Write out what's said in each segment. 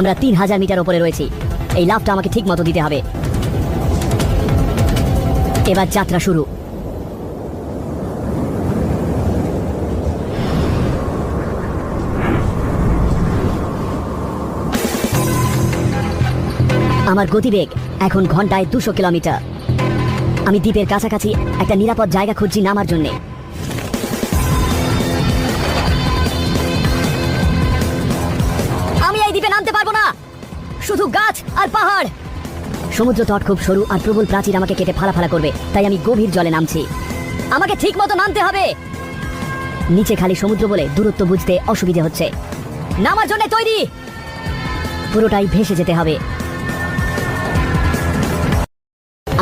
আমরা 3000 মিটার উপরে রয়েছি। এই লাফটা আমাকে ঠিক মতো দিতে হবে। এবার যাত্রা শুরু। আমার গতিবেগ এখন ঘন্টায় 200 কিলোমিটার। আমি দ্বীপের কাছাকাছি একটা নিরাপদ জায়গা খুঁজছি নামার জন্য। আমি এই দ্বীপে নামতে পারবো না, শুধু গাছ আর পাহাড়। সমুদ্র তট খুব সরু আর প্রবল প্রাচীর আমাকে কেটে ফালা করবে, তাই আমি গভীর জলে নামছি। আমাকে ঠিক মতো নামতে হবে। নিচে খালি সমুদ্র বলে দূরত্ব বুঝতে অসুবিধে হচ্ছে। নামার জন্য তৈরি। পুরোটাই ভেসে যেতে হবে।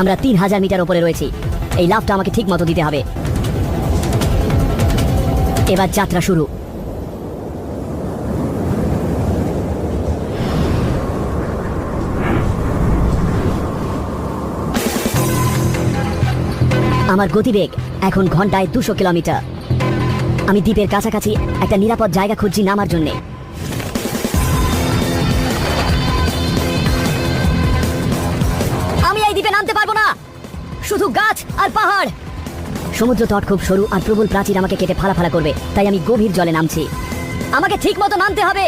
আমরা 3000 মিটার উপরে রয়েছি। এই লাফটা আমাকে ঠিক মতো দিতে হবে। এবার যাত্রা শুরু। আমার গতিবেগ এখন ঘন্টায় 200 কিলোমিটার। আমি দ্বীপের কাছাকাছি একটা নিরাপদ জায়গা খুঁজছি নামার জন্য। আমি এই দ্বীপে নামতে পারবো না, শুধু গাছ আর পাহাড়। সমুদ্র তট খুব সরু আর প্রবল প্রাচীর আমাকে কেটে ফালা করবে, তাই আমি গভীর জলে নামছি। আমাকে ঠিক মতো নামতে হবে।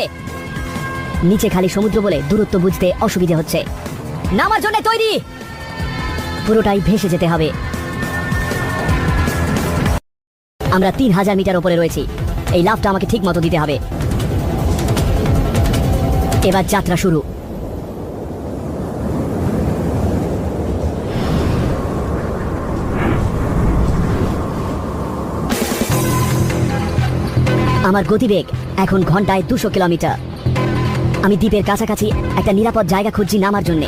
নিচে খালি সমুদ্র বলে দূরত্ব বুঝতে অসুবিধে হচ্ছে। নামার জন্য তৈরি। পুরোটাই ভেসে যেতে হবে। আমরা 3000 মিটার উপরে রয়েছি। এই লাফটা আমাকে ঠিক মতো দিতে হবে। এবার যাত্রা শুরু। আমার গতিবেগ এখন ঘন্টায় 200 কিলোমিটার। আমি দ্বীপের কাছাকাছি একটা নিরাপদ জায়গা খুঁজছি নামার জন্য।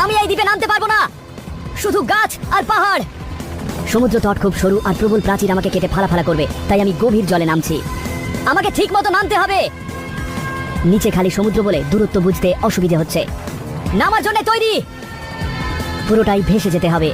আমি এই দ্বীপে নামতে পারবো না, শুধু গাছ আর পাহাড়। সমুদ্র তট খুব সরু আর প্রবল প্রাচীর আমাকে কেটে ফালা করবে, তাই আমি গভীর জলে নামছি। আমাকে ঠিক মতো নামতে হবে। নিচে খালি সমুদ্র বলে দূরত্ব বুঝতে অসুবিধে হচ্ছে। নামার জন্য তৈরি। পুরোটাই ভেসে যেতে হবে।